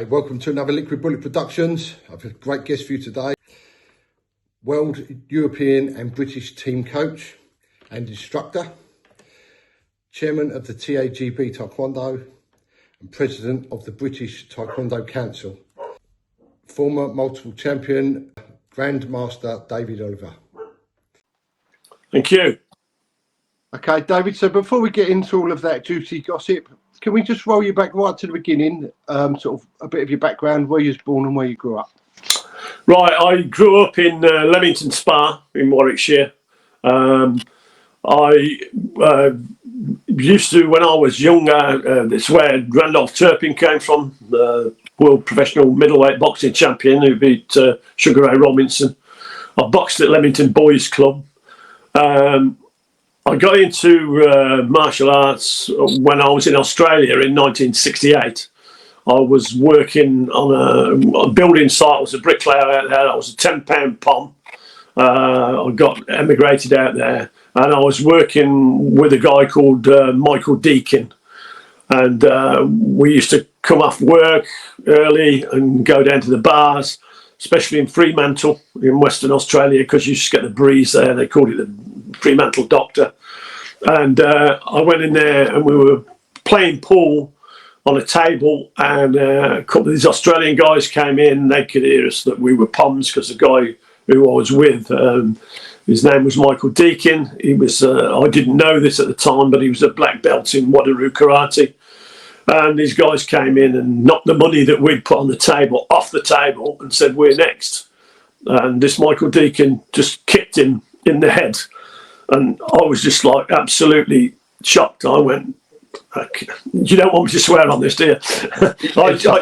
Hi, welcome to another Liquid Bullet Productions. I've a great guest for you today. World, European and British team coach and instructor, chairman of the TAGB Taekwondo and president of the British Taekwondo Council, former multiple champion, Grandmaster David Oliver. Thank you. Okay, David, so before we get into all of that juicy gossip, can we just roll you back right to the beginning, sort of a bit of your background, where you was born and where you grew up? Right, I grew up in Leamington Spa in Warwickshire. I used to, when I was younger, that's where Randolph Turpin came from, the world professional middleweight boxing champion who beat Sugar Ray Robinson. I boxed at Leamington Boys Club. I got into martial arts when I was in Australia in 1968. I was working on a building site. I was a bricklayer out there. I was a £10 pom. I got emigrated out there, and I was working with a guy called Michael Deakin. And we used to come off work early and go down to the bars, especially in Fremantle in Western Australia, because you just get the breeze there. They called it the Fremantle Doctor. And I went in there and we were playing pool on a table, and a couple of these Australian guys came in. They could hear us that we were poms because the guy who I was with, his name was Michael Deakin. He was, I didn't know this at the time, but he was a black belt in Wadaroo Karate. And these guys came in and knocked the money that we'd put on the table off the table and said, "We're next." And this Michael Deakin just kicked him in the head. And I was just like absolutely shocked. I went, "You don't want me to swear on this, do you?"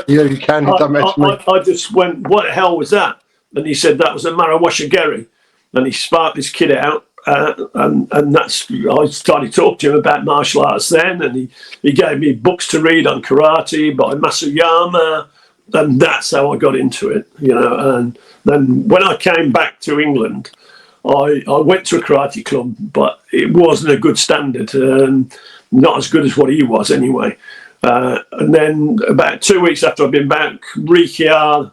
You can. I just went, "What the hell was that?" And he said, "That was a Marawashageri." And he sparked this kid out. And that's, I started talking to him about martial arts then, and he gave me books to read on karate by Masuyama, and that's how I got into it, you know. And then when I came back to England, I went to a karate club, but it wasn't a good standard, not as good as what he was anyway. And then about 2 weeks after I'd been back, Rikiar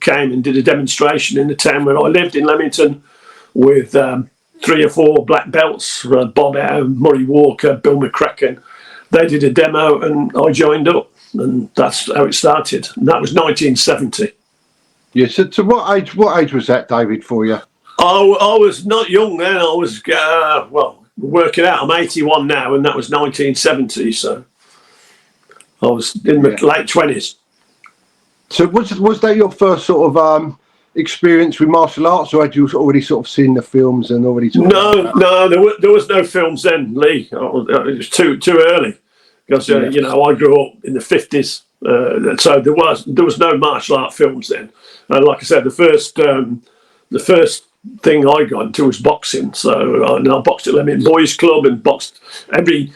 came and did a demonstration in the town where I lived in Leamington with 3 or 4 black belts, Bob Howe, Murray Walker, Bill McCracken. They did a demo and I joined up, and that's how it started. And that was 1970. Yeah, so to what age was that, David, for you? I was not young then. I was, well, working out. I'm 81 now, and that was 1970, so I was in my late 20s. So was that your first sort of experience with martial arts, or had you already sort of seen the films and already? No, there was no films then, Lee. It was too early, because you know, I grew up in the 50s, so there was no martial art films then. And like I said, the first thing I got into was boxing. So I boxed at Leamington Boys Club and boxed every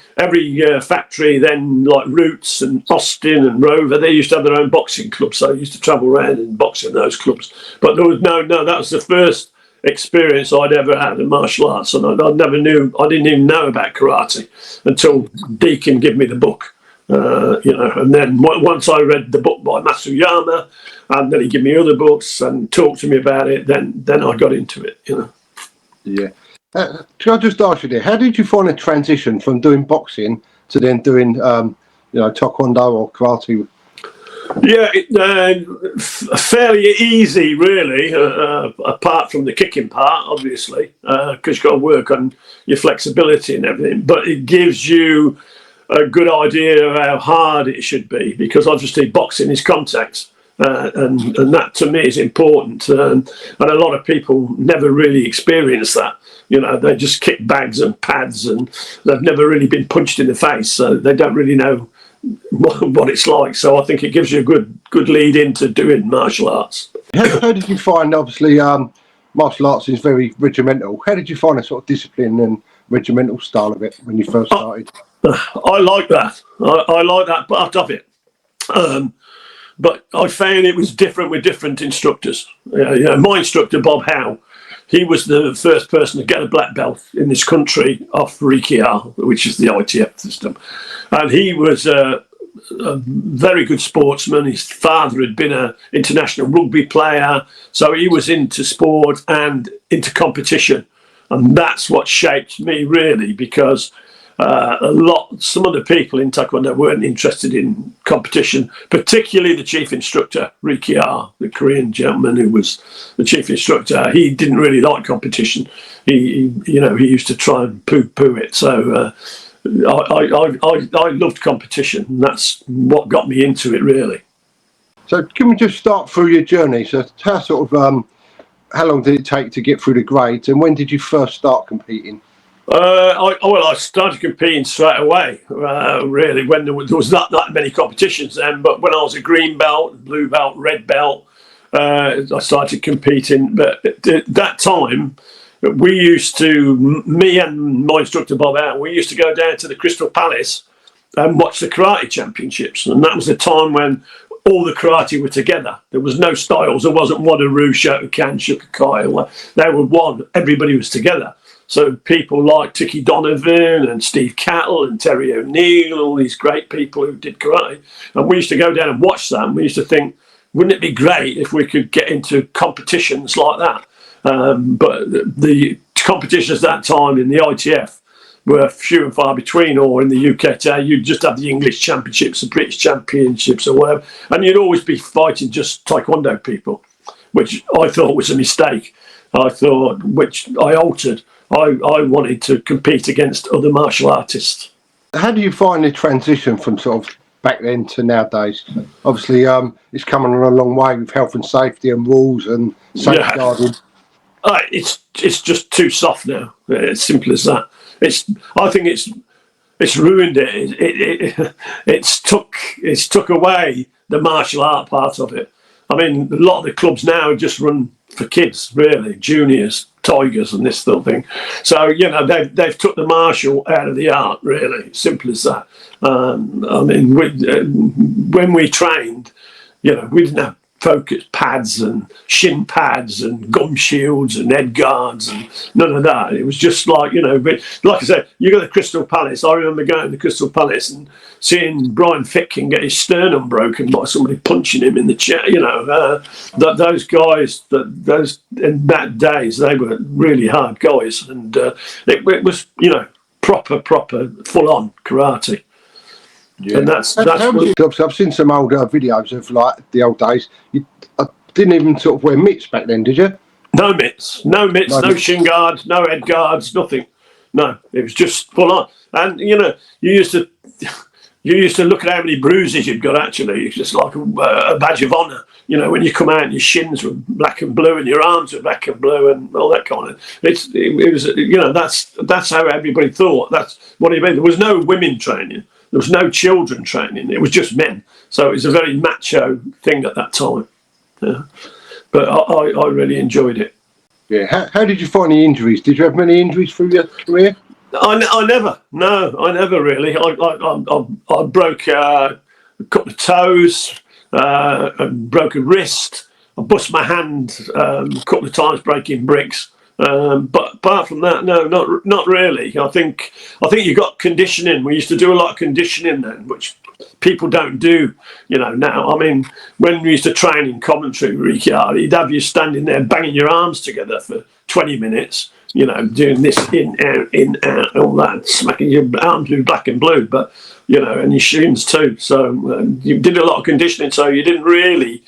factory then, like Roots and Austin and Rover. They used to have their own boxing clubs, so I used to travel around and box in those clubs. But there was no, that was the first experience I'd ever had in martial arts, and I didn't even know about karate until Deakin gave me the book. You know, and then once I read the book by Masuyama, and then he gave me other books and talked to me about it, then I got into it, you know. Yeah. Can I just ask you there, how did you find a transition from doing boxing to then doing, you know, Taekwondo or karate? Yeah, fairly easy, really, apart from the kicking part, obviously, because you've got to work on your flexibility and everything. But it gives you a good idea of how hard it should be, because obviously boxing is contact, and that to me is important, and a lot of people never really experience that. You know, they just kick bags and pads, and they've never really been punched in the face, so they don't really know what it's like. So I think it gives you a good lead into doing martial arts. How did you find, obviously, martial arts is very regimental. How did you find a sort of discipline and regimental style of it when you first started? I like that. I like that part of it. But I found it was different with different instructors. You know, my instructor, Bob Howe, he was the first person to get a black belt in this country off Rikiar, which is the ITF system. And he was a very good sportsman. His father had been an international rugby player, so he was into sport and into competition, and that's what shaped me really, because some of the people in Taekwondo weren't interested in competition, particularly the chief instructor, Riki R, the Korean gentleman who was the chief instructor. He didn't really like competition. He used to try and poo-poo it. So I loved competition, and that's what got me into it really. So can we just start through your journey? So how long did it take to get through the grades, and when did you first start competing? I started competing straight away, really, when there was not that many competitions then. But when I was a green belt, blue belt, red belt, I started competing. But at that time, me and my instructor Bob Out, we used to go down to the Crystal Palace and watch the karate championships. And that was the time when all the karate were together. There was no styles. There wasn't Wadaru, Shotokan, Shukakai. They were one. Everybody was together. So people like Tiki Donovan and Steve Cattle and Terry O'Neill, all these great people who did karate. And we used to go down and watch them. We used to think, wouldn't it be great if we could get into competitions like that? But the competitions at that time in the ITF were few and far between, or in the UK today, you'd just have the English championships, the British championships or whatever. And you'd always be fighting just Taekwondo people, which I thought was a mistake. Which I altered. I wanted to compete against other martial artists. How do you find the transition from sort of back then to nowadays? Obviously, it's coming on a long way with health and safety and rules and safeguarding. Yeah. It's just too soft now. It's simple as that. I think it's ruined it. It's took away the martial art part of it. I mean, a lot of the clubs now just run for kids, really, juniors, tigers, and this sort of thing. So they've took the martial out of the art, really. Simple as that. I mean, when we trained, we didn't have focus pads and shin pads and gum shields and head guards and none of that. It was just like, but like I said, you go to the Crystal Palace. I remember going to the Crystal Palace and seeing Brian Fitkin get his sternum broken by somebody punching him in the chair. Those guys, those in that days, they were really hard guys, and it was proper full on karate. Yeah. And that's I've seen some older videos of like the old days. You didn't even sort of wear mitts back then, did you? No mitts, no shin guards, no head guards, nothing. No, it was just full on. And you used to look at how many bruises you'd got. Actually, it's just like a badge of honour. When you come out and your shins were black and blue and your arms were black and blue and all that kind of. It was that's how everybody thought. That's what it meant. There was no women training. There was no children training. It was just men. So it was a very macho thing at that time. Yeah. But I really enjoyed it. Yeah. How did you find the injuries? Did you have many injuries through your career? I never really. I broke a couple of toes, broke a wrist. I bust my hand a couple of times breaking bricks. But apart from that, no, not really. I think you got conditioning. We used to do a lot of conditioning then, which people don't do, now. I mean, when we used to train in commentary, Riki, he'd have you standing there banging your arms together for 20 minutes, doing this in, out, all that, smacking your arms with black and blue, but, and your shins too. So you did a lot of conditioning, so you didn't really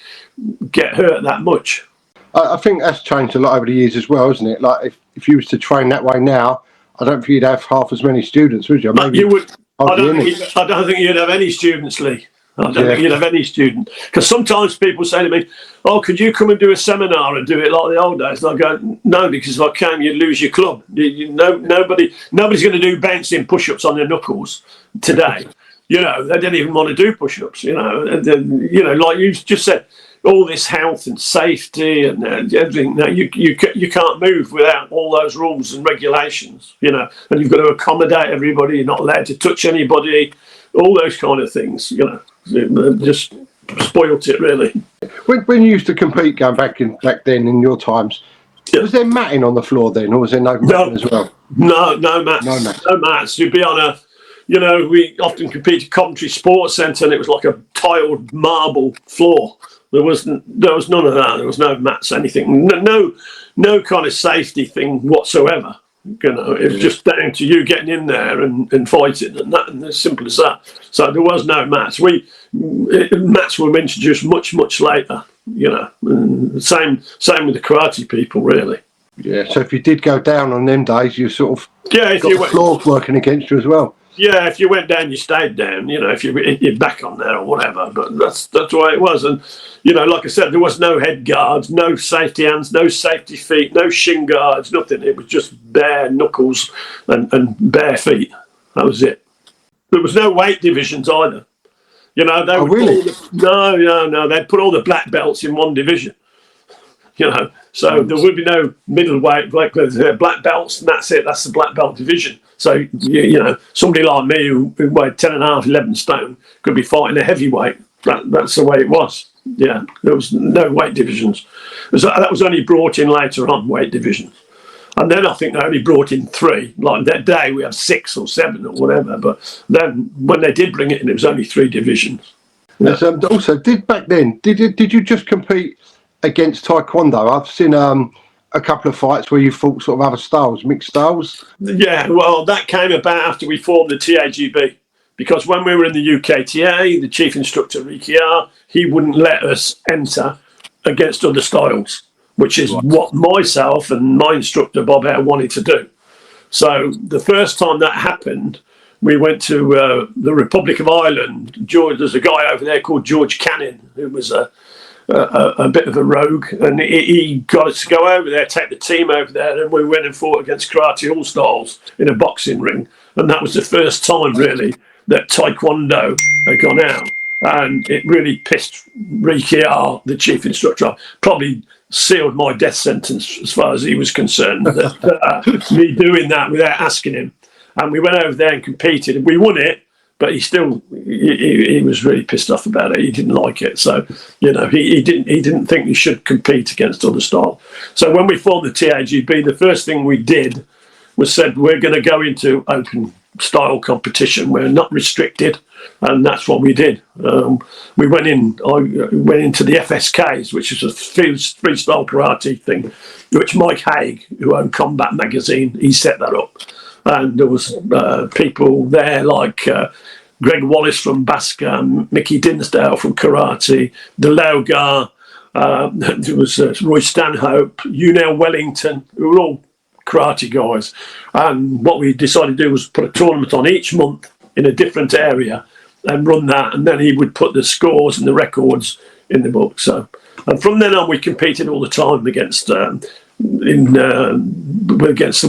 get hurt that much. I think that's changed a lot over the years as well, isn't it? Like if you was to train that way now, I don't think you'd have half as many students, would you? Maybe you would. I don't think you'd have any students, Lee. I don't think you'd have any student. Because sometimes people say to me, "Oh, could you come and do a seminar and do it like the old days?" And I go, "No, because if I came, you'd lose your club. Nobody's going to do bouncing push-ups on their knuckles today. They don't even want to do push-ups. Like you just said." All this health and safety and everything. Now you can't move without all those rules and regulations, and you've got to accommodate everybody. You're not allowed to touch anybody. All those kind of things, it just spoilt it really. When you used to compete, going back then in your times, was there matting on the floor then, or was there no matting as well? No mats. No mats. You'd be on you know, we often competed at Coventry Sports Centre, and it was like a tiled marble floor. There was none of that. There was no mats, anything. No kind of safety thing whatsoever. You know, it was just down to you getting in there and fighting, and as simple as that. So there was no mats. Mats were introduced much later. You know, same with the karate people, really. Yeah. So if you did go down on them days, you sort of if got the floor working against you as well. Yeah, if you went down, you stayed down. You know, if you're back on there or whatever. But that's the way it was. And you know, like I said, there was no head guards, no safety hands, no safety feet, no shin guards, nothing. It was just bare knuckles and bare feet. That was it. There was no weight divisions either. You know, they would really? No. They'd put all the black belts in one division. You know, so there would be no middleweight, black belts, and that's it. That's the black belt division. So, you know, somebody like me who weighed 10.5, 11 stone could be fighting a heavyweight. That's the way it was. Yeah, there was no weight divisions. That was only brought in later on, weight divisions. And then I think they only brought in 3. Like that day we had 6 or 7 or whatever. But then when they did bring it in, it was only 3 divisions. Yeah. Also, back then, did you just compete against Taekwondo? I've seen a couple of fights where you fought sort of other styles, mixed styles. Yeah, well, that came about after we formed the TAGB, because when we were in the UKTA, the chief instructor, Ricky R, he wouldn't let us enter against other styles, which is what myself and my instructor, Bob Hare, wanted to do. So the first time that happened, we went to the Republic of Ireland. There's a guy over there called George Cannon, who was a bit of a rogue, and he got us to go over there, take the team over there, and we went and fought against karate all styles in a boxing ring. And that was the first time really that Taekwondo had gone out, and it really pissed Ricky R, the chief instructor, probably sealed my death sentence as far as he was concerned, that me doing that without asking him. And we went over there and competed. We won it, but he was really pissed off about it. He didn't like it. So, you know, he didn't think you should compete against other styles. So when we formed the TAGB, the first thing we did was said, we're going to go into open style competition. We're not restricted. And that's what we did. I went into the FSKs, which is a freestyle karate thing, which Mike Haig, who owned Combat Magazine, he set that up. And there was people there like Greg Wallace from Basker, Mickey Dinsdale from karate, the Laugar, there was Roy Stanhope, Unel Wellington, who were all karate guys. And what we decided to do was put a tournament on each month in a different area and run that, and then he would put the scores and the records in the book. So, and from then on, we competed all the time against the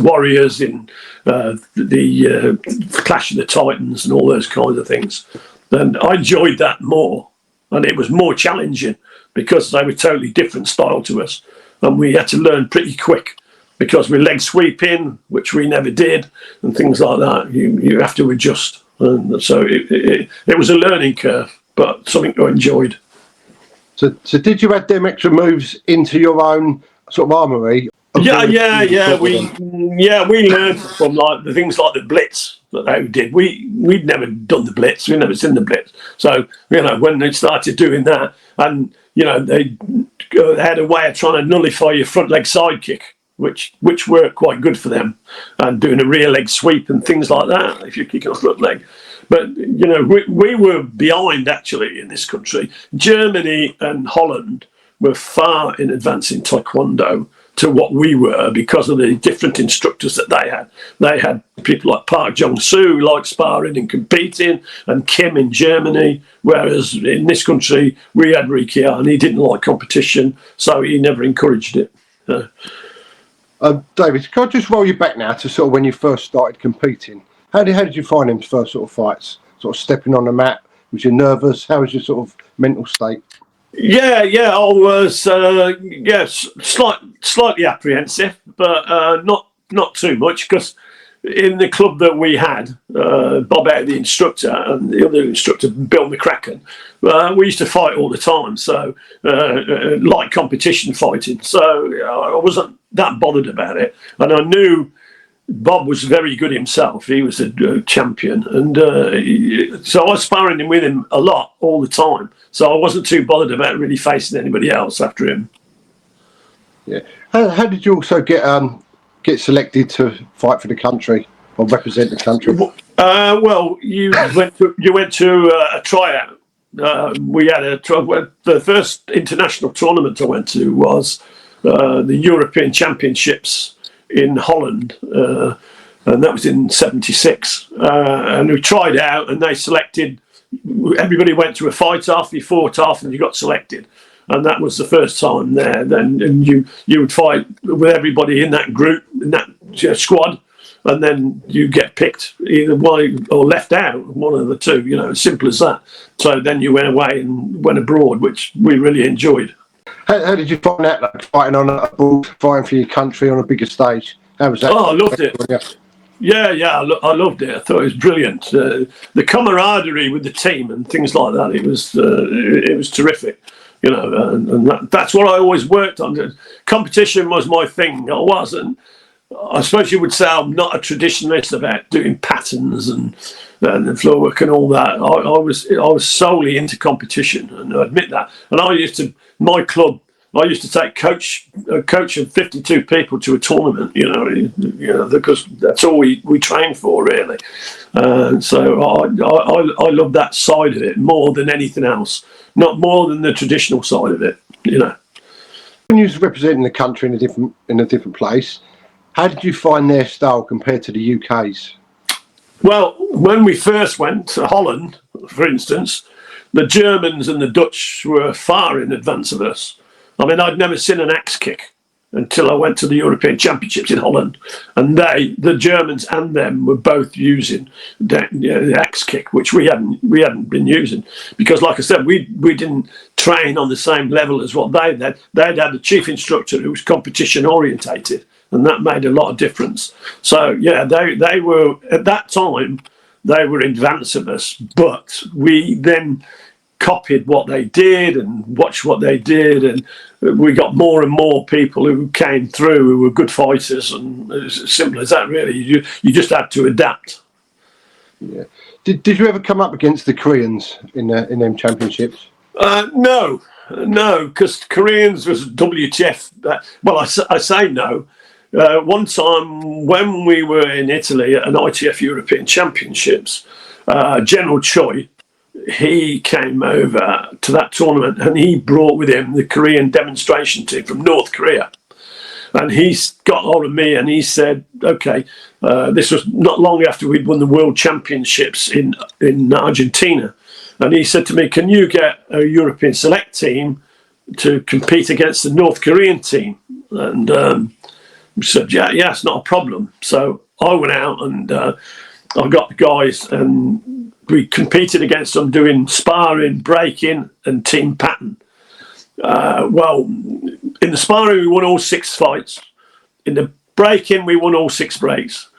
Warriors in the Clash of the Titans and all those kinds of things. And I enjoyed that more, and it was more challenging because they were totally different style to us, and we had to learn pretty quick because we're leg sweeping, which we never did, and things like that. You have to adjust, and so it was a learning curve, but something I enjoyed. So did you add them extra moves into your own sort of armoury? Yeah. We learned from like the things like the blitz that they did. We'd never done the blitz. We'd never seen the blitz. So you know, when they started doing that, and you know, they had a way of trying to nullify your front leg side kick, which worked quite good for them, and doing a rear leg sweep and things like that if you're kicking a front leg. But you know, we were behind actually in this country. Germany and Holland were far in advance in Taekwondo to what we were because of the different instructors that they had. They had people like Park Jong-soo who liked sparring and competing, and Kim in Germany, whereas in this country we had Ricky R, and he didn't like competition, so he never encouraged it. David, can I just roll you back now to sort of when you first started competing? How did you find them first sort of fights? Sort of stepping on the mat? Was you nervous? How was your sort of mental state? Yeah, I was slightly apprehensive, but not too much, because in the club that we had, Bob Hare, the instructor, and the other instructor, Bill McCracken, we used to fight all the time, so like competition fighting. So I wasn't that bothered about it, and I knew Bob was very good himself. He was a champion, and so I was sparring with him a lot, all the time. So I wasn't too bothered about really facing anybody else after him. Yeah. How did you also get selected to fight for the country or represent the country? Well, you went to a tryout. We had the first international tournament I went to was the European Championships in Holland, and that was in '76. And we tried out, and they selected. Everybody went to a fight off. You fought off, and you got selected. And that was the first time there. Then you would fight with everybody in that group, in that squad, and then you get picked either one or left out, one of the two. You know, as simple as that. So then you went away and went abroad, which we really enjoyed. How did you find that, like, fighting on a board, fighting for your country on a bigger stage? How was that? Oh, I loved it. Yeah, I loved it. I thought it was brilliant. The camaraderie with the team and things like that. It was terrific. You know, and that's what I always worked on. Competition was my thing. I suppose you would say I'm not a traditionalist about doing patterns and floor work and all that. I was solely into competition, and I admit that. And my club, I used to take a coach of 52 people to a tournament. You know, because that's all we trained for, really. So I love that side of it more than anything else. Not more than the traditional side of it, you know. When you was representing the country in a different place, how did you find their style compared to the UK's? Well, when we first went to Holland, for instance, the Germans and the Dutch were far in advance of us. I mean, I'd never seen an axe kick until I went to the European Championships in Holland, and the Germans and them were both using the axe kick, which we hadn't been using, because, like I said, we didn't train on the same level as what they'd had. They'd had a chief instructor who was competition orientated, and that made a lot of difference. So yeah, they were at that time they were in advance of us, but we then copied what they did and watched what they did, and we got more and more people who came through who were good fighters, and it's as simple as that, really. You just had to adapt. Yeah. Did you ever come up against the Koreans in them championships? No, because Koreans was WTF. Well, I say no. One time when we were in Italy at an ITF European Championships, General Choi, he came over to that tournament, and he brought with him the Korean demonstration team from North Korea. And he got hold of me and he said, okay, this was not long after we'd won the World Championships in Argentina. And he said to me, can you get a European select team to compete against the North Korean team? And we said, yeah, it's not a problem. So I went out and I got the guys, and we competed against them doing sparring, breaking, and team pattern. Well, in the sparring, we won all 6 fights. In the breaking, we won all 6 breaks.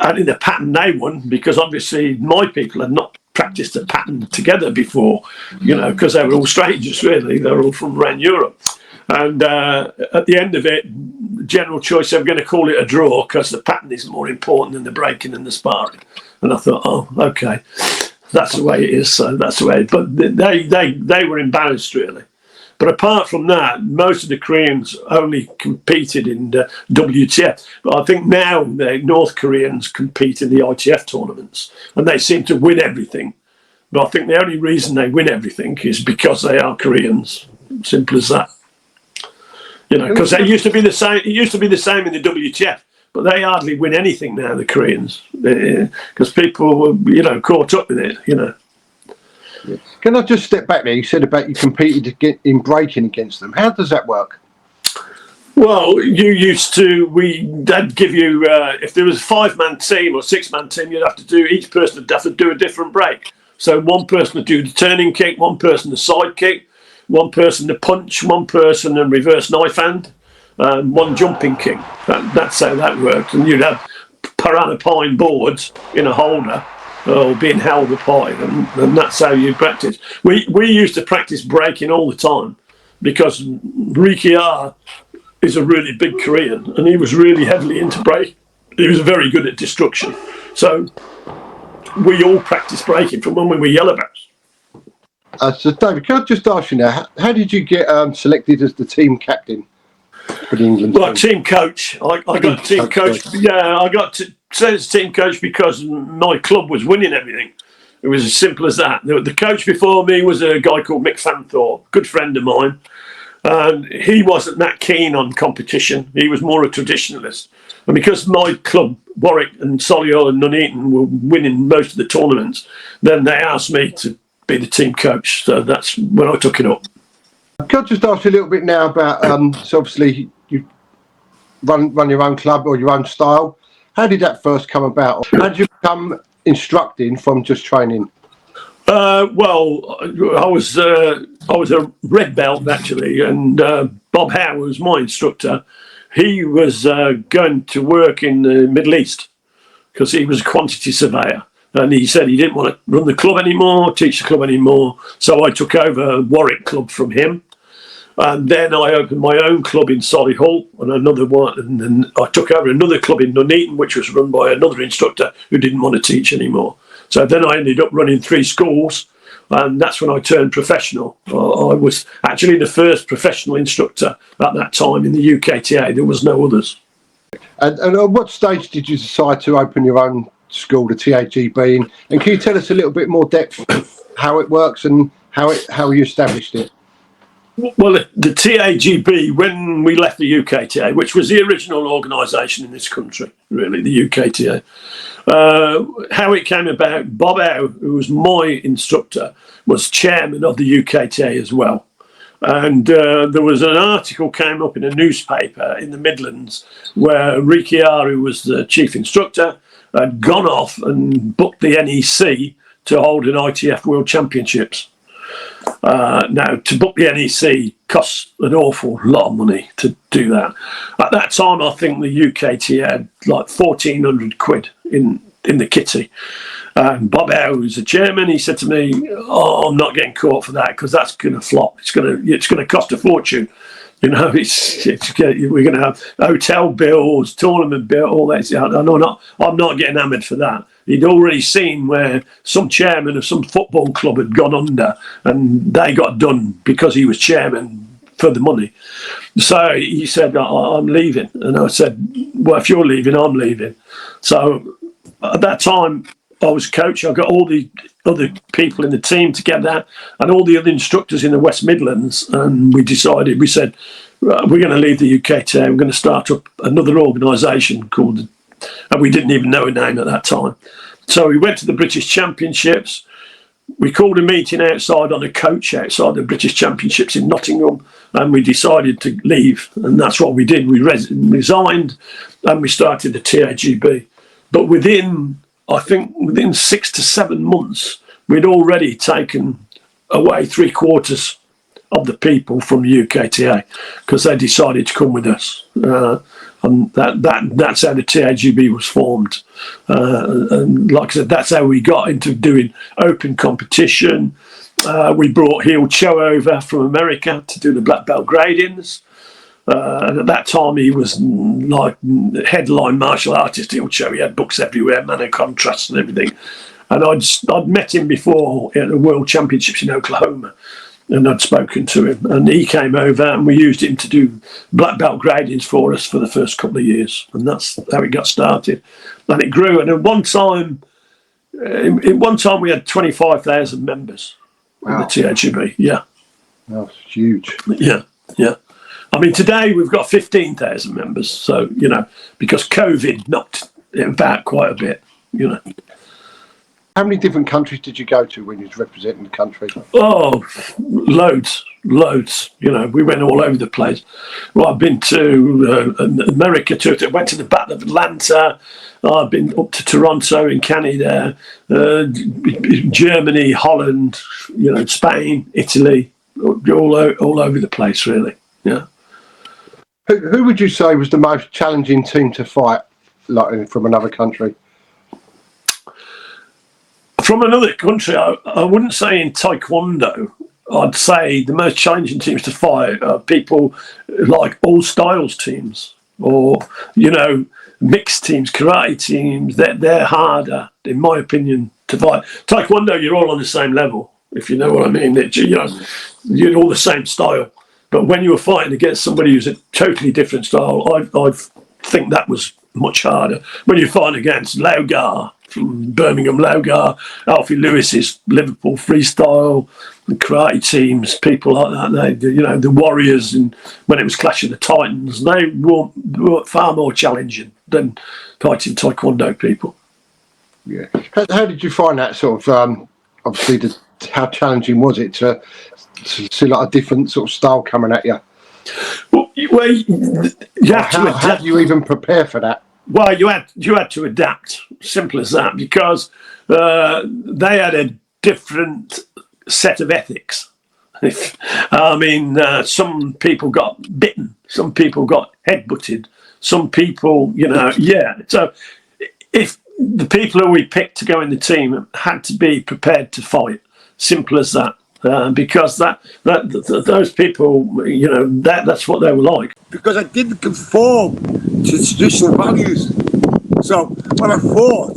And in the pattern, they won, because obviously my people had not practiced a pattern together before, you know, because they were all strangers, really. They were all from around Europe. And at the end of it, General Choice said, we're going to call it a draw because the pattern is more important than the breaking and the sparring. And I thought, oh, okay, that's the way it is. So that's the way. But they were embarrassed, really. But apart from that, most of the Koreans only competed in the WTF. But I think now the North Koreans compete in the ITF tournaments, and they seem to win everything. But I think the only reason they win everything is because they are Koreans. Simple as that. You know, because they used to be the same. It used to be the same in the WTF, but they hardly win anything now, the Koreans, because people were, you know, caught up with it. You know. Yeah. Can I just step back there? You said about you competed in breaking against them. How does that work? Well, they'd give you, if there was a 5-man team or 6-man team, each person would have to do a different break. So one person would do the turning kick, one person the side kick, one person the punch, one person the reverse knife hand, and one jumping kick. That's how that worked. And you'd have piranha pine boards in a holder, or being held apart, and that's how you practice. We used to practice breaking all the time, because Ricky R is a really big Korean, and he was really heavily into he was very good at destruction. So we all practiced breaking from when we were yellow belts. So David, can I just ask you now, how did you get selected as the team captain for the England Well, team? team coach. I got team coach. Yeah, I got to say as team coach because my club was winning everything. It was as simple as that. The coach before me was a guy called Mick Fanthorpe, good friend of mine. And he wasn't that keen on competition. He was more a traditionalist. And because my club, Warwick and Solihull and Nuneaton, were winning most of the tournaments, then they asked me to be the team coach. So that's when I took it up. Can I just ask you a little bit now about, so obviously you run your own club or your own style. How did that first come about? How did you become instructing from just training? Well, I was a red belt actually, and Bob Howe was my instructor. He was going to work in the Middle East because he was a quantity surveyor, and he said he didn't want to run the club anymore, teach the club anymore. So I took over Warwick Club from him, and then I opened my own club in Solihull, and another one, and then I took over another club in Nuneaton, which was run by another instructor who didn't want to teach anymore. So then I ended up running 3 schools, and that's when I turned professional. I was actually the first professional instructor at that time in the UKTA. There was no others. And at what stage did you decide to open your own school, the TAGB? And can you tell us a little bit more depth of how it works and how you established it? Well, the TAGB, when we left the UKTA, which was the original organisation in this country, really, the UKTA, how it came about, Bob Howe, who was my instructor, was chairman of the UKTA as well. And there was an article came up in a newspaper in the Midlands where Rikiar, who was the chief instructor, had gone off and booked the NEC to hold an ITF World Championships. Now, to book the NEC costs an awful lot of money to do that. At that time, I think the UKT had like 1,400 quid in the kitty. And Bob Howe, who's the chairman, he said to me, "Oh, I'm not getting caught for that because that's going to flop. It's going to cost a fortune. You know, we're going to have hotel bills, tournament bill, all that. I'm not getting hammered for that." He'd already seen where some chairman of some football club had gone under, and they got done because he was chairman for the money. So he said, "I'm leaving," and I said, "Well, if you're leaving, I'm leaving." So at that time, I was coach. I got all the other people in the team together and all the other instructors in the West Midlands, and we said, we're going to leave the UKTA. We're going to start up another organisation called, and we didn't even know a name at that time. So we went to the British Championships. We called a meeting outside on a coach outside the British Championships in Nottingham, and we decided to leave, and that's what we did. We resigned, and we started the TAGB. But within 6 to 7 months, we'd already taken away 3/4 of the people from the UKTA because they decided to come with us. And that's how the TAGB was formed. And like I said, that's how we got into doing open competition. We brought Heel Cho over from America to do the black belt gradings. And at that time, he was like headline martial artist. Heel Cho. He had books everywhere, Man of Contrast and everything. And I'd met him before at the World Championships in Oklahoma, and I'd spoken to him. And he came over, and we used him to do black belt gradings for us for the first couple of years, and that's how it got started. And it grew. And at one time, we had 25,000 members. Wow. In the TAGB. Yeah, that's huge. Yeah. I mean, today we've got 15,000 members. So, because COVID knocked it back quite a bit, How many different countries did you go to when you was representing the country? Oh, loads. We went all over the place. Well, I've been to America, went to the Battle of Atlanta. I've been up to Toronto in Canada, Germany, Holland, Spain, Italy, all over the place, really. Yeah. Who would you say was the most challenging team to fight, like from another country? From another country, I wouldn't say in Taekwondo. I'd say the most challenging teams to fight are people like all styles teams, or mixed teams, karate teams, they're harder, in my opinion, to fight. Taekwondo, you're all on the same level, if you know what I mean. You're all the same style. But when you were fighting against somebody who's a totally different style, I think that was much harder. When you're fighting against Laugar from Birmingham, Laugar, Alfie Lewis's Liverpool freestyle, the karate teams, people like that, the Warriors, and when it was Clash of the Titans, they were far more challenging than fighting Taekwondo people. Yeah. How did you find that sort of, obviously, how challenging was it to see like a different sort of style coming at you? Well, you have to adapt. How do you even prepare for that? Well, you had to adapt, simple as that, because they had a different set of ethics. Some people got bitten, some people got headbutted, some people, So if the people who we picked to go in the team had to be prepared to fight, simple as that. Because those people, that's what they were like. Because I didn't conform to traditional values. So when I fought,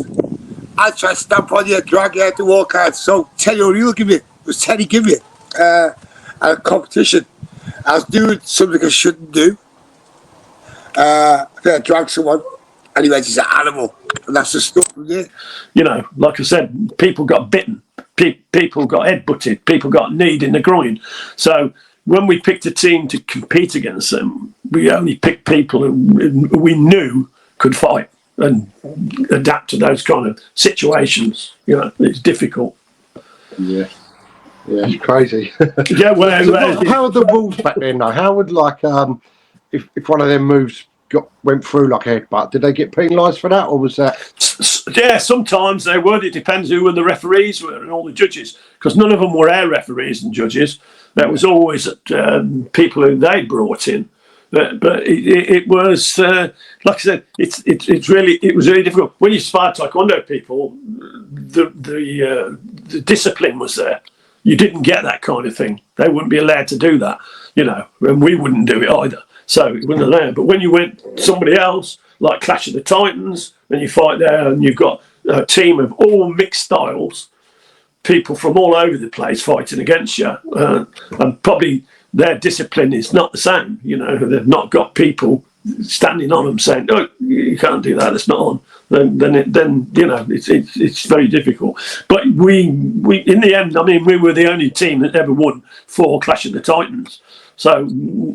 I tried to stamp on you, drag you out to walk out. So Teddy O'Neill was Teddy give me at a competition. I was doing something I shouldn't do. I think I dragged someone, and he went, he's an animal. And that's the stuff from there. Like I said, people got bitten. People got headbutted, people got kneed in the groin. So when we picked a team to compete against them, we only picked people who we knew could fight and adapt to those kind of situations. It's difficult. Yeah, it's crazy. Yeah, how were the rules back then, though? How would, like, if one of them moves went through like a headbutt, did they get penalised for that, or was that? Yeah, sometimes they would. It depends who the referees were and all the judges, because none of them were our referees and judges. That was always people who they brought in. But it was like I said, it was really difficult when you spar Taekwondo people. The discipline was there. You didn't get that kind of thing. They wouldn't be allowed to do that, and we wouldn't do it either. So it wasn't allowed. But when you went somebody else, like Clash of the Titans, and you fight there, and you've got a team of all mixed styles, people from all over the place fighting against you, and probably their discipline is not the same. They've not got people standing on them saying, "No, you can't do that. It's not on." Then it's very difficult. But we in the end, we were the only team that ever won 4 Clash of the Titans. So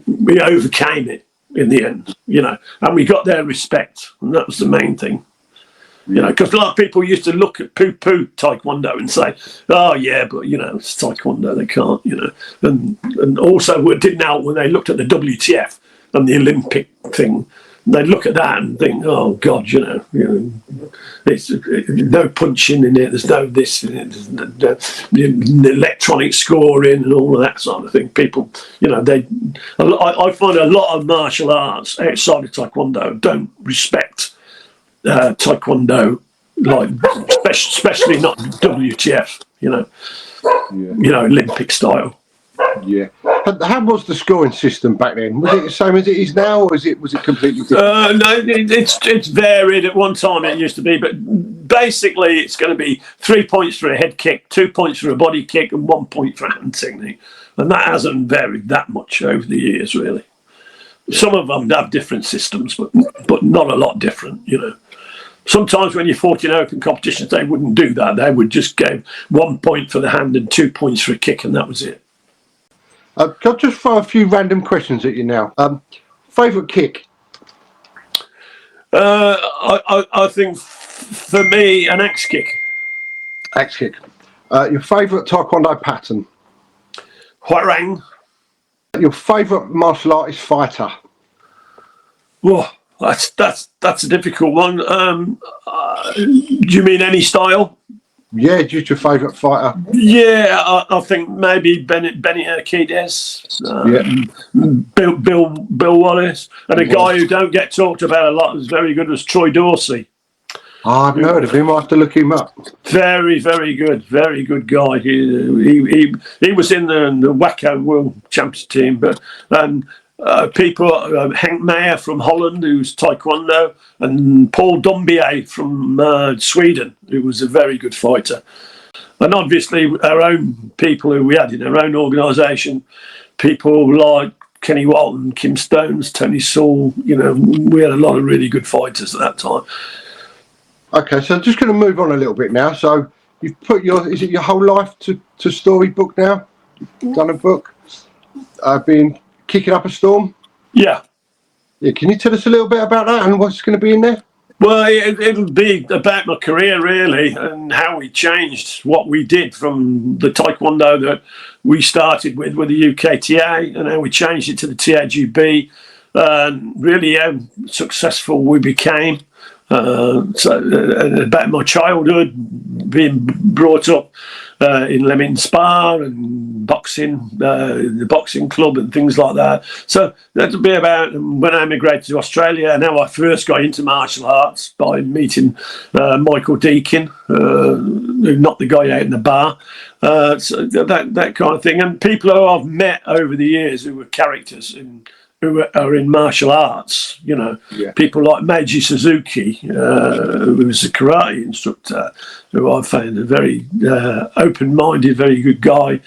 we overcame it in the end, and we got their respect, and that was the main thing. Because a lot of people used to look at poo-poo Taekwondo and say, "Oh yeah, but it's Taekwondo, they can't," and also it didn't help when they looked at the WTF and the Olympic thing. They'd look at that and think, "Oh God, it's no punching in it. There's no this in it. There's the electronic scoring and all of that sort of thing." People, I find a lot of martial arts outside of Taekwondo don't respect Taekwondo, like especially not WTF. Olympic style. Yeah. How was the scoring system back then? Was it the same as it is now, or was it completely different? No, it's varied. At one time it used to be, but basically it's going to be 3 points for a head kick, 2 points for a body kick, and 1 point for a hand technique. And that hasn't varied that much over the years, really. Some of them have different systems, but not a lot different, Sometimes when you fought in open competitions, they wouldn't do that. They would just give 1 point for the hand and 2 points for a kick, and that was it. Can I just throw a few random questions at you now? Favourite kick? I think for me, an axe kick. Axe kick. Your favourite Taekwondo pattern? Hwarang. Your favourite martial artist fighter? Whoa, that's a difficult one. Do you mean any style? Yeah, just your favourite fighter? Yeah, I think maybe Benny Urquidez, Bill Wallace, and a guy who don't get talked about a lot was very good was Troy Dorsey. I haven't heard of him. I have to look him up. Very, very good guy. He was in the WACO World Champions team, but people, Henk Meyer from Holland, who's Taekwondo, and Paul Dombier from Sweden, who was a very good fighter. And obviously our own people who we had in our own organisation, people like Kenny Walton, Kim Stones, Tony Saul, you know, we had a lot of really good fighters at that time. Okay, so just going to move on a little bit now. So you've put is it your whole life to storybook now? You've done a book, been kicking up a storm? Yeah. Yeah, can you tell us a little bit about that and what's going to be in there? Well, it'll be about my career, really, and how we changed what we did from the Taekwondo that we started with the UKTA, and how we changed it to the TAGB, and really how successful we became. About my childhood, being brought up in Leamington Spa and boxing, the boxing club and things like that. So that'll be about when I emigrated to Australia and how I first got into martial arts by meeting Michael Deakin, who knocked the guy out in the bar. So that kind of thing. And people who I've met over the years who were characters who are in martial arts, you know, people like Meiji Suzuki, who was a karate instructor, who I found a very open-minded, very good guy.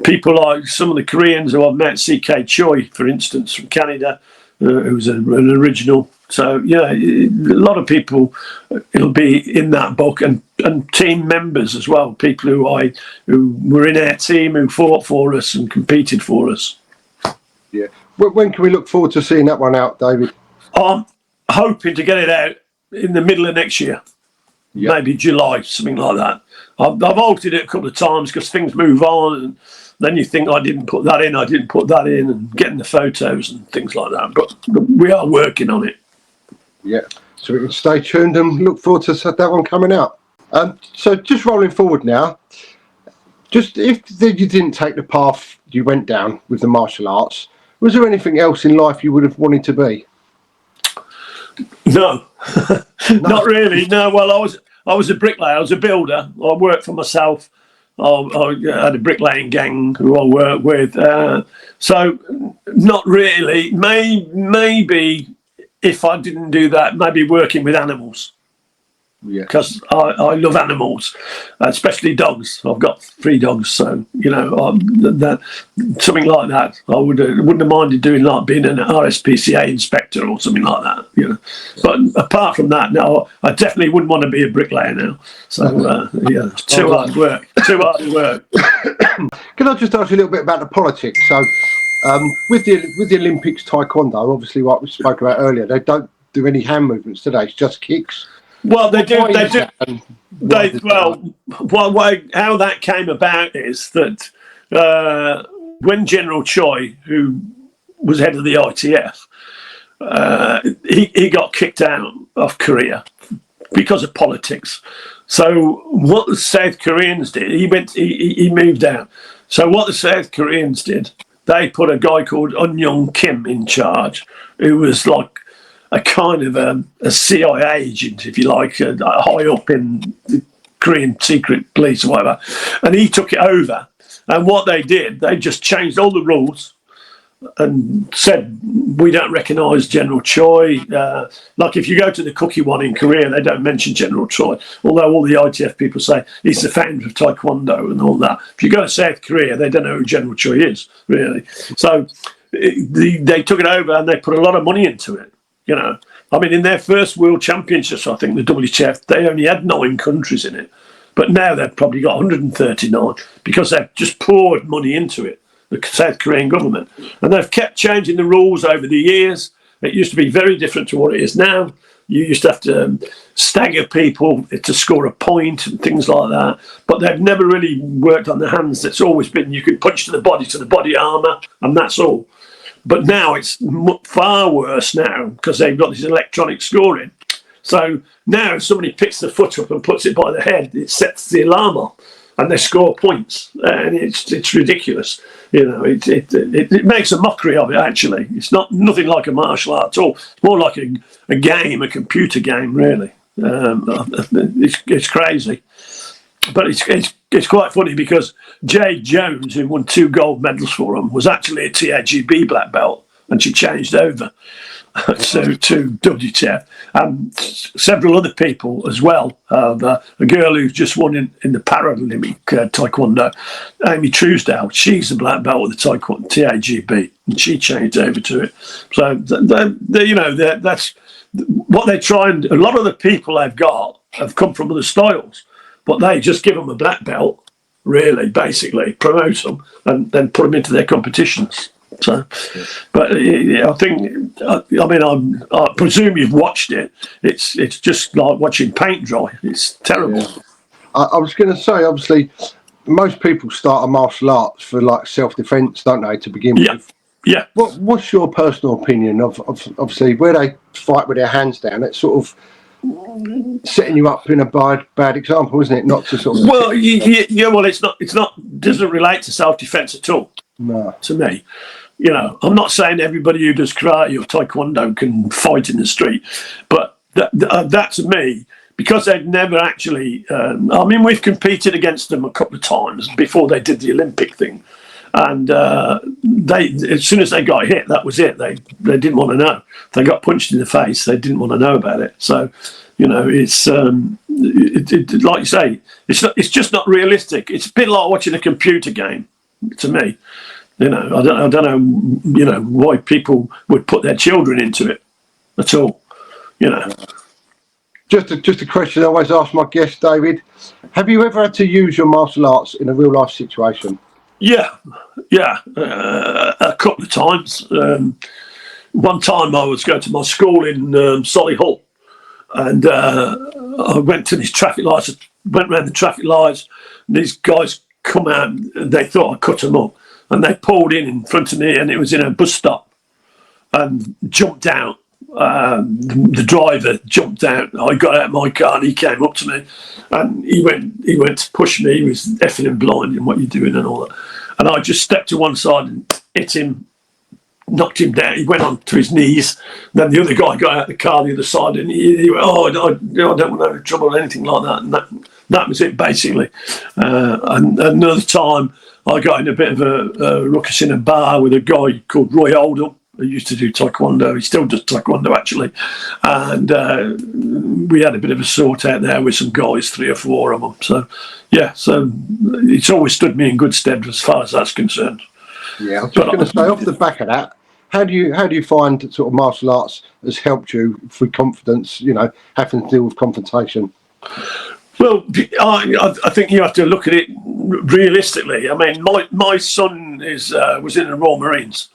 People like some of the Koreans who I've met, CK Choi, for instance, from Canada, who's an original. So, yeah, a lot of people, it'll be in that book, and team members as well, people who were in our team, who fought for us and competed for us. Yeah. When can we look forward to seeing that one out, David? I'm hoping to get it out in the middle of next year, maybe July, something like that. I've altered it a couple of times because things move on, and then you think I didn't put that in, and getting the photos and things like that. But we are working on it. Yeah, so we can stay tuned and look forward to that one coming out. So just rolling forward now, just if you didn't take the path you went down with the martial arts, was there anything else in life you would have wanted to be? No, not really. No, well, I was a bricklayer. I was a builder. I worked for myself. I had a bricklaying gang who I worked with. So not really. Maybe if I didn't do that, maybe working with animals. Because I love animals, especially dogs. I've got 3 dogs, so you know something like that. I wouldn't have minded doing, like being an RSPCA inspector or something like that. You know, but apart from that, no, I definitely wouldn't want to be a bricklayer now. So yeah, too hard work. Can I just ask you a little bit about the politics? So with the Olympics Taekwondo, obviously, what we spoke about earlier, they don't do any hand movements today. It's just kicks. Well, they do. How that came about is that when General Choi, who was head of the ITF, he got kicked out of Korea because of politics. So what the South Koreans did, he moved out. So what the South Koreans did, they put a guy called Un-Young Kim in charge, who was like a kind of a CIA agent, if you like, high up in the Korean secret police or whatever. And he took it over. And what they did, they just changed all the rules and said, we don't recognise General Choi. Like if you go to the Cookie one in Korea, they don't mention General Choi, although all the ITF people say he's the founder of Taekwondo and all that. If you go to South Korea, they don't know who General Choi is, really. So they took it over and they put a lot of money into it. You know, I mean, in their first World Championships, I think the WTF, they only had 9 countries in it. But now they've probably got 139 because they've just poured money into it, the South Korean government. And they've kept changing the rules over the years. It used to be very different to what it is now. You used to have to stagger people to score a point and things like that. But they've never really worked on the hands. It's always been you can punch to the body armour, and that's all. But now it's far worse now because they've got this electronic scoring. So now if somebody picks the foot up and puts it by the head, it sets the alarm off and they score points. And it's ridiculous. You know, it makes a mockery of it, actually. It's nothing like a martial art at all. It's more like a game, a computer game, really. It's crazy. But it's quite funny because Jay Jones, who won 2 gold medals for him, was actually a TAGB black belt and she changed over to WTF. And several other people as well. A girl who's just won in the Paralympic Taekwondo, Amy Truesdale, she's a black belt with the Taekwondo TAGB, and she changed over to it. So, that's what they try and... A lot of the people they've got have come from other styles, but they just give them a black belt, really, basically, promote them, and then put them into their competitions. So, but I think, I presume you've watched it. It's just like watching paint dry. It's terrible. Yeah. I was going to say, obviously, most people start a martial arts for like self-defense, don't they, to begin with? Yeah. What's your personal opinion of obviously where they fight with their hands down? It's sort of setting you up in a bad example, isn't it? Not to sort of... Well, well, it's not. Doesn't relate to self-defense at all. No. To me. I'm not saying everybody who does karate or taekwondo can fight in the street, but that to me, because they've never actually... we've competed against them a couple of times before they did the Olympic thing, and as soon as they got hit, that was it. They didn't want to know. If they got punched in the face, they didn't want to know about it. So, it's like you say, it's just not realistic. It's a bit like watching a computer game to me. I don't know, why people would put their children into it at all. Just a question I always ask my guest, David. Have you ever had to use your martial arts in a real life situation? Yeah, a couple of times. One time I was going to my school in Solihull, and I went to these traffic lights. Went around the traffic lights, and these guys come out. And they thought I cut them up. And they pulled in front of me, and it was in a bus stop, and jumped out. The driver jumped out. I got out of my car, and he came up to me, and he went to push me. He was effing and blind, and what you're doing and all that. And I just stepped to one side and hit him, knocked him down. He went on to his knees. Then the other guy got out of the car the other side, and he went, "Oh, I don't want any trouble or anything like that." And that was it, basically. And another time, I got in a bit of a ruckus in a bar with a guy called Roy Oldham, who used to do Taekwondo. He still does Taekwondo, actually. And we had a bit of a sort out there with some guys, 3 or 4 of them. So, so it's always stood me in good stead as far as that's concerned. Yeah, I was just going to say, off the back of that, how do you find that sort of martial arts has helped you with confidence, having to deal with confrontation? Well, I think you have to look at it realistically. I mean, my son was in the Royal Marines,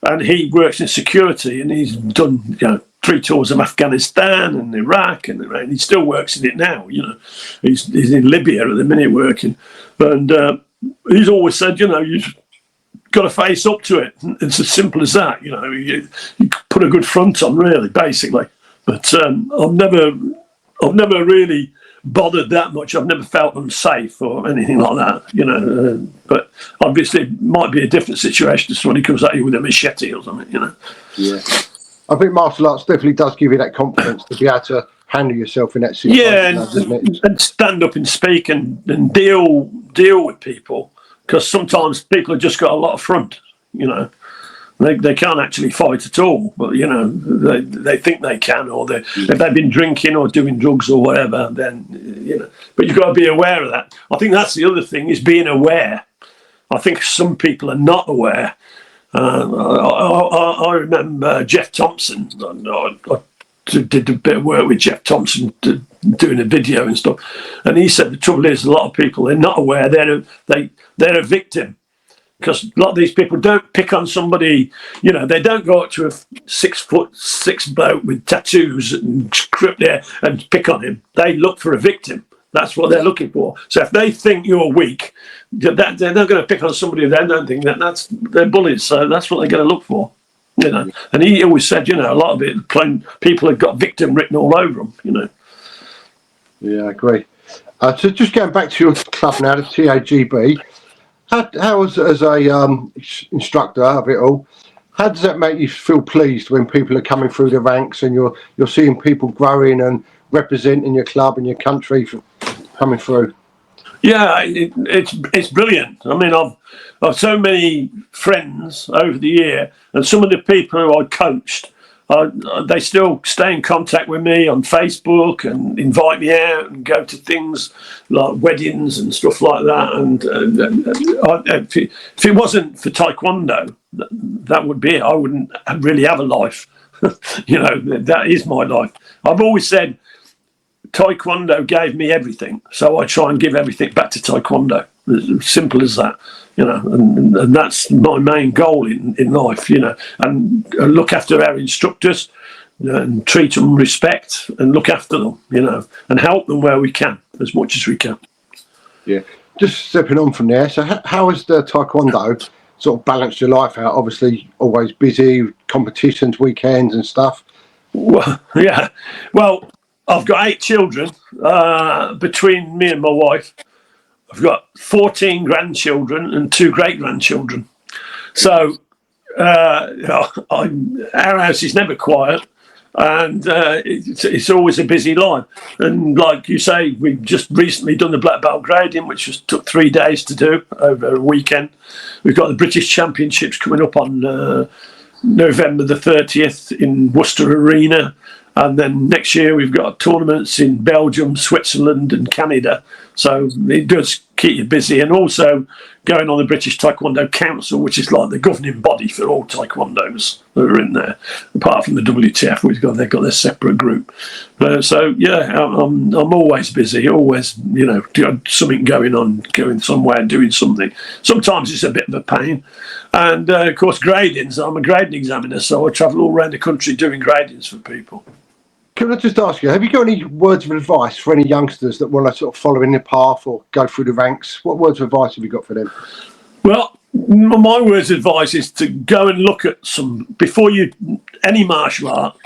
and he works in security, and he's done 3 tours of Afghanistan and Iraq, and he still works in it now. He's in Libya at the minute working, and he's always said, you've got to face up to it. It's as simple as that. You put a good front on, really, basically. But I've never really bothered that much. I've never felt unsafe or anything like that, but obviously it might be a different situation to someone who comes at you with a machete or something, Yeah, I think martial arts definitely does give you that confidence to be able to handle yourself in that situation. Yeah, and stand up and speak and deal with people, because sometimes people have just got a lot of front, They can't actually fight at all, but they think they can, or if they've been drinking or doing drugs or whatever, then But you've got to be aware of that. I think that's the other thing, is being aware. I think some people are not aware. I remember Jeff Thompson. I did a bit of work with Jeff Thompson doing a video and stuff, and he said the trouble is a lot of people, they're not aware. They're a victim. Because a lot of these people don't pick on somebody, they don't go up to a 6'6" bloke with tattoos and script there and pick on him. They look for a victim. That's what they're looking for. So if they think you're weak, they're not going to pick on somebody they don't think they're bullies. So that's what they're going to look for, And he always said, a lot of it, people have got victim written all over them, Yeah, I agree. So just going back to your club now, the TAGB. How as a instructor of it all, how does that make you feel pleased when people are coming through the ranks and you're seeing people growing and representing your club and your country coming through? Yeah, it's brilliant. I mean, I've so many friends over the year, and some of the people who I coached, they still stay in contact with me on Facebook and invite me out and go to things like weddings and stuff like that. And if it wasn't for Taekwondo, that would be it. I wouldn't really have a life. That is my life. I've always said Taekwondo gave me everything, so I try and give everything back to Taekwondo. As simple as that, and that's my main goal in life, and look after our instructors and treat them with respect and look after them, and help them where we can, as much as we can. Yeah. Just stepping on from there, so how has the Taekwondo sort of balanced your life out? Obviously, always busy, competitions, weekends and stuff. Well, yeah. Well, I've got 8 children between me and my wife. I've got 14 grandchildren and 2 great-grandchildren. So our house is never quiet, and it's always a busy line. And like you say, we've just recently done the black belt grading, which took 3 days to do over a weekend. We've got the British Championships coming up on November the 30th in Worcester Arena. And then next year we've got tournaments in Belgium, Switzerland and Canada. So it does keep you busy. And also going on the British Taekwondo Council, which is like the governing body for all Taekwondos that are in there. Apart from the WTF, they've got their separate group. So, yeah, I'm always busy, always, something going on, going somewhere, doing something. Sometimes it's a bit of a pain. And, of course, gradings. I'm a grading examiner, so I travel all around the country doing gradings for people. Can I just ask you, have you got any words of advice for any youngsters that want to sort of follow in the path or go through the ranks? What words of advice have you got for them? Well, my words of advice is to go and look at any martial art,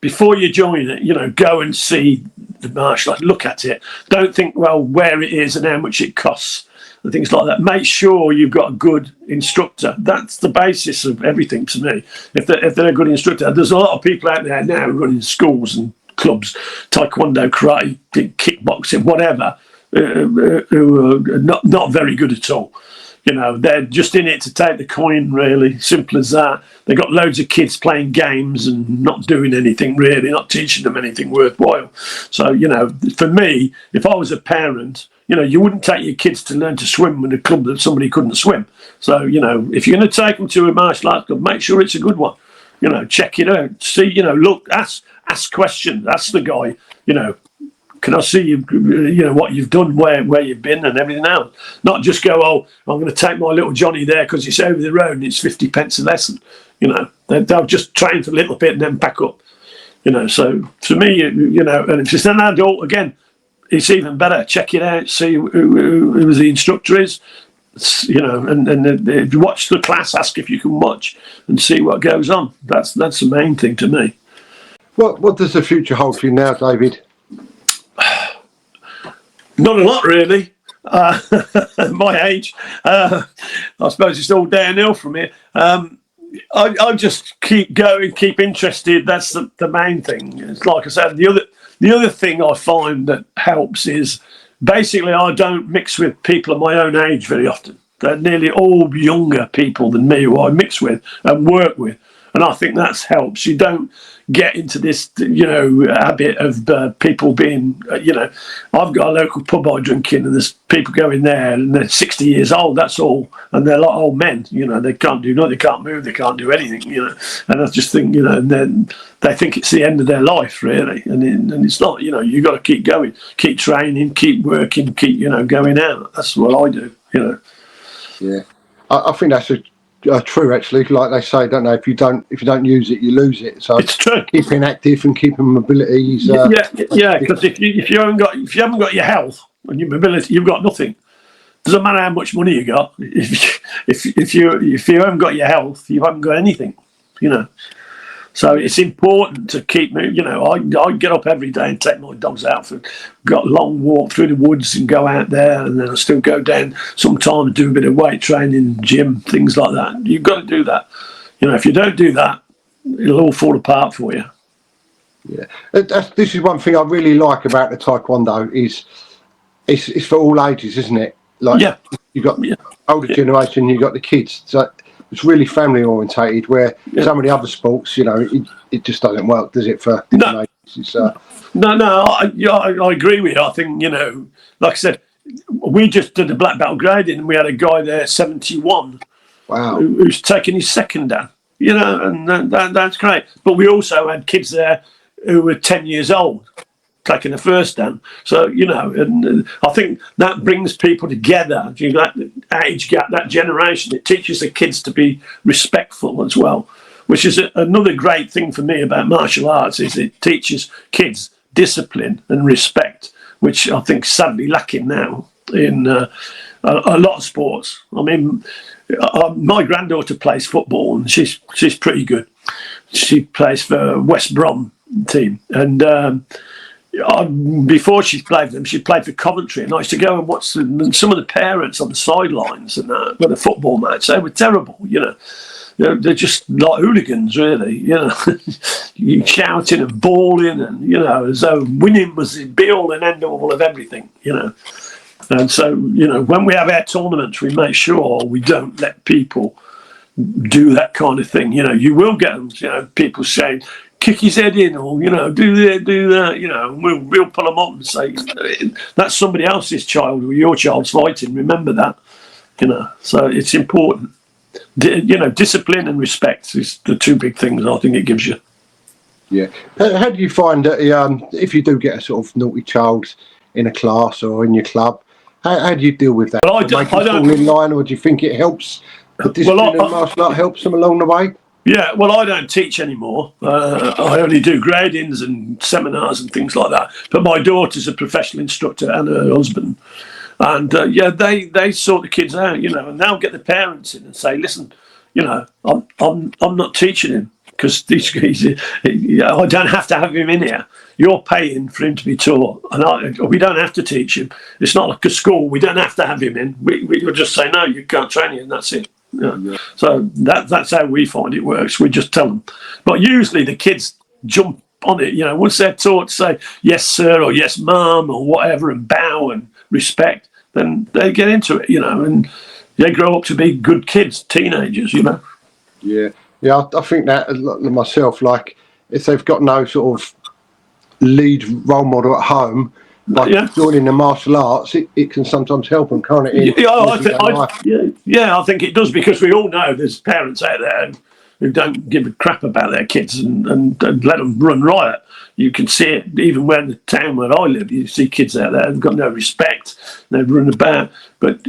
before you join it, go and see the martial art, look at it. Don't think, well, where it is and how much it costs and things like that. Make sure you've got a good instructor. That's the basis of everything to me. If they're a good instructor, there's a lot of people out there now running schools and clubs, taekwondo, karate, kickboxing, whatever, who are not very good at all. They're just in it to take the coin, really. Simple as that. They've got loads of kids playing games and not doing anything, really, not teaching them anything worthwhile. So, for me, if I was a parent, you wouldn't take your kids to learn to swim in a club that somebody couldn't swim. So, if you're going to take them to a martial arts club, make sure it's a good one. Check it out. See, look, ask questions. Ask the guy, can I see you, what you've done, where you've been and everything else. Not just go, oh, I'm going to take my little Johnny there because it's over the road and it's 50 pence a lesson. They'll just train for a little bit and then pack up. So for me, and if it's an adult, again, it's even better. Check it out, see who the instructor is, and if you watch the class, ask if you can watch and see what goes on. That's the main thing to me. What does the future hold for you now, David? Not a lot, really. My age, I suppose it's all downhill from here. I just keep going, keep interested. That's the main thing. It's like I said, the other thing I find that helps is basically I don't mix with people of my own age very often. They're nearly all younger people than me who I mix with and work with. And I think that helps. You don't get into this, habit of people being, I've got a local pub I drink in and there's people going there and they're 60 years old, that's all. And they're like old men, they can't do nothing, they can't move, they can't do anything, And I just think, and then they think it's the end of their life, really. And it's not, you've got to keep going, keep training, keep working, keep, going out. That's what I do, Yeah. I think that's true, actually. Like they say, don't know, if you don't use it, you lose it. So it's true. Keeping active and keeping mobility is because if you haven't got your health and your mobility, you've got nothing. Doesn't matter how much money you got. If you haven't got your health, you haven't got anything. So it's important to keep moving. I get up every day and take my dogs out got a long walk through the woods and go out there, and then I still go down sometimes, do a bit of weight training, gym, things like that. You've got to do that. If you don't do that, it'll all fall apart for you. Yeah, this is one thing I really like about the Taekwondo is it's for all ages, isn't it? Like, Yeah. you've got older generation, you've got the kids. So it's really family orientated, where some of the other sports, you know, it just doesn't work, does it, for different ages? It's, No, I agree with you. I think, you know, like I said, we just did the black belt grading, and we had a guy there, 71, wow. who's taking his second dan, you know, and that's great. But we also had kids there who were 10 years old taking the first dan. So, you know, and I think that brings people together. You know, that age gap, that generation, it teaches the kids to be respectful as well, which is another great thing for me about martial arts, is it teaches kids discipline and respect, which I think sadly lacking now in a lot of sports. I mean, my granddaughter plays football, and she's pretty good. She plays for West Brom team, and before she played for them, she played for Coventry, and I used to go and watch them, and some of the parents on the sidelines and with a football match, they were terrible, you know. They're just like hooligans, really, you know. You shouting and bawling, and, you know, as though winning was the be-all and end-all of everything, you know. And so, you know, when we have our tournaments, we make sure we don't let people do that kind of thing. You know, you will get them, you know, people saying, kick his head in, or, you know, do that, you know, and we'll pull them up and say, that's somebody else's child, or your child's fighting, remember that, you know. So it's important. You know, discipline and respect is the two big things I think it gives you. Yeah. How do you find that if you do get a sort of naughty child in a class or in your club, how do you deal with that? Well, I don't fall in line, or do you think it helps? The discipline and martial art helps them along the way? Yeah, well, I don't teach anymore. I only do gradings and seminars and things like that. But my daughter's a professional instructor, and her husband. And they sort the kids out, you know, and they'll get the parents in and say, listen, you know, I'm not teaching him, because I don't have to have him in here. You're paying for him to be taught, and we don't have to teach him. It's not like a school. We don't have to have him in. We'll just say, no, you can't train him, and that's it. Yeah. So that's how we find it works. We just tell them. But usually the kids jump on it, you know, once they're taught to say, yes, sir, or yes, mum, or whatever, and bow and respect, then they get into it, you know, and they grow up to be good kids, teenagers, you know. Yeah, I think that myself, like, if they've got no sort of lead role model at home, like joining the martial arts, it can sometimes help them, can't it? I think it does, because we all know there's parents out there who don't give a crap about their kids and let them run riot. You can see it even where in the town where I live. You see kids out there who've got no respect. They run about. But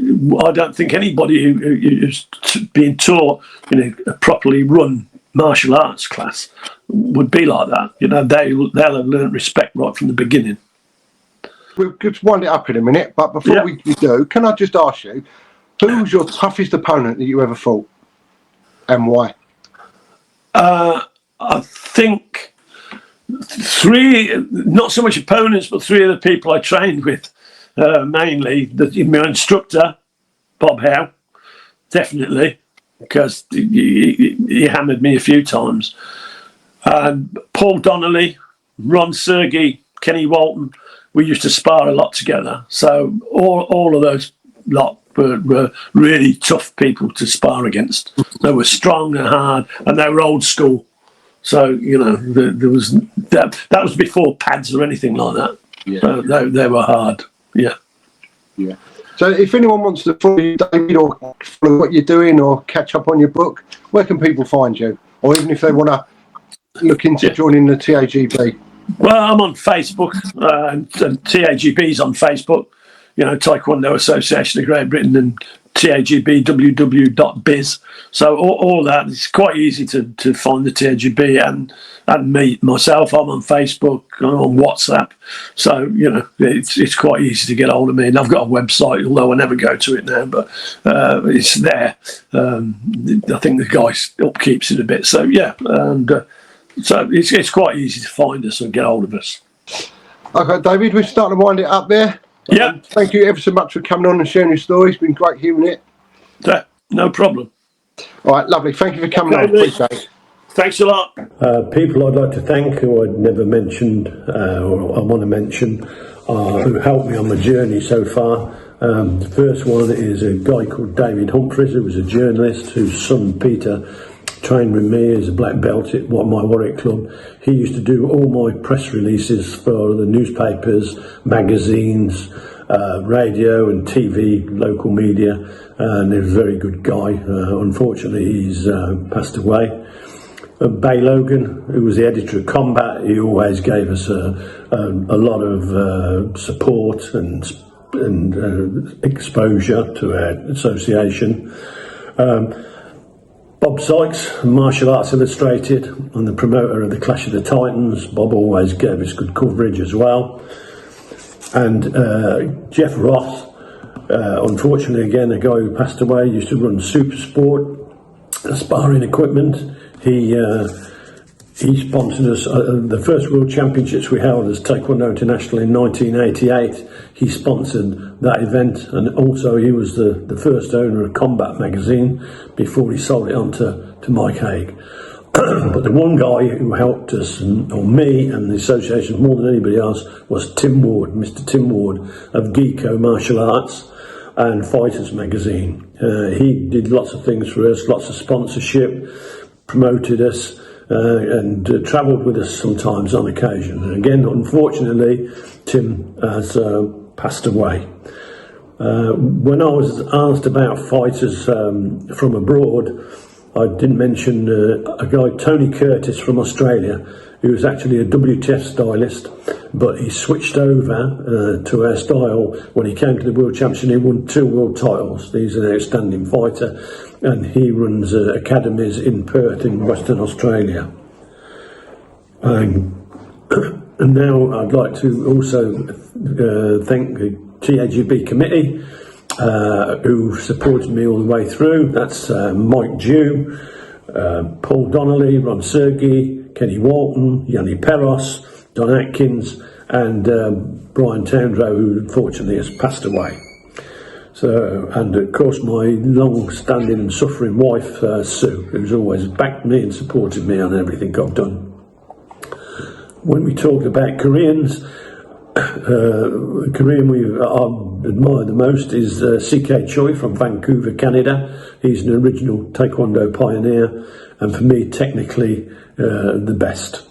I don't think anybody who's being taught in a properly run martial arts class would be like that. You know, they'll have learned respect right from the beginning. We'll just wind it up in a minute, but before we do, can I just ask you, who's your toughest opponent that you ever fought, and why? I think three, not so much opponents, but three of the people I trained with, mainly my instructor, Bob Howe, definitely, because he hammered me a few times. Paul Donnelly, Ron Sergey, Kenny Walton, we used to spar a lot together. So all of those lot were really tough people to spar against. They were strong and hard, and they were old school. So, you know, there was that was before pads or anything like that. Yeah. So they were hard. Yeah. Yeah. So if anyone wants to follow you, David, or follow what you're doing, or catch up on your book, where can people find you? Or even if they want to look into joining the TAGB? Well, I'm on Facebook, and TAGB's on Facebook. You know, Taekwondo Association of Great Britain, and TAGB www.biz. So all that, it's quite easy to find the TAGB and me myself. I'm on Facebook, I'm on WhatsApp. So, you know, it's quite easy to get hold of me. And I've got a website, although I never go to it now, but it's there. I think the guy upkeeps it a bit. So yeah, and so it's quite easy to find us and get hold of us. Okay, David, we're starting to wind it up there. Yeah. Thank you ever so much for coming on and sharing your story. It's been great hearing it. No problem. All right, lovely. Thank you for coming on. Appreciate it. Thanks a lot. People I'd like to thank who I'd never mentioned or I want to mention who helped me on my journey so far. The first one is a guy called David Humphries, who was a journalist whose son Peter trained with me as a black belt at my Warwick club. He used to do all my press releases for the newspapers, magazines, radio and TV, local media, and he was a very good guy. Unfortunately, he's passed away. Bay Logan, who was the editor of Combat, he always gave us a lot of support and exposure to our association. Bob Sykes, Martial Arts Illustrated, and the promoter of the Clash of the Titans. Bob always gave us good coverage as well. And Jeff Ross, unfortunately again a guy who passed away, used to run Super Sport sparring equipment. He sponsored us the first World Championships we held as Taekwondo International in 1988. He sponsored that event, and also he was the first owner of Combat magazine before he sold it on to Mike Haig. But the one guy who helped us, or me and the association more than anybody else, was Tim Ward, Mr. Tim Ward of Geeko Martial Arts and Fighters magazine. He did lots of things for us, lots of sponsorship, promoted us, and travelled with us sometimes on occasion. And again, unfortunately, Tim has passed away. When I was asked about fighters from abroad, I didn't mention a guy, Tony Curtis from Australia, who was actually a WTF stylist, but he switched over to our style when he came to the World Championship. He won 2 world titles. He's an outstanding fighter, and he runs academies in Perth in Western Australia. And now I'd like to also thank the TAGB committee, who supported me all the way through. That's Mike Dew, Paul Donnelly, Ron Sergi, Kenny Walton, Yanni Peros, Don Atkins, and Brian Towndrow, who unfortunately has passed away. So, and of course my long-standing and suffering wife, Sue, who's always backed me and supported me on everything I've done. When we talk about Koreans, the Korean I admire the most is CK Choi from Vancouver, Canada. He's an original Taekwondo pioneer, and for me, technically, the best.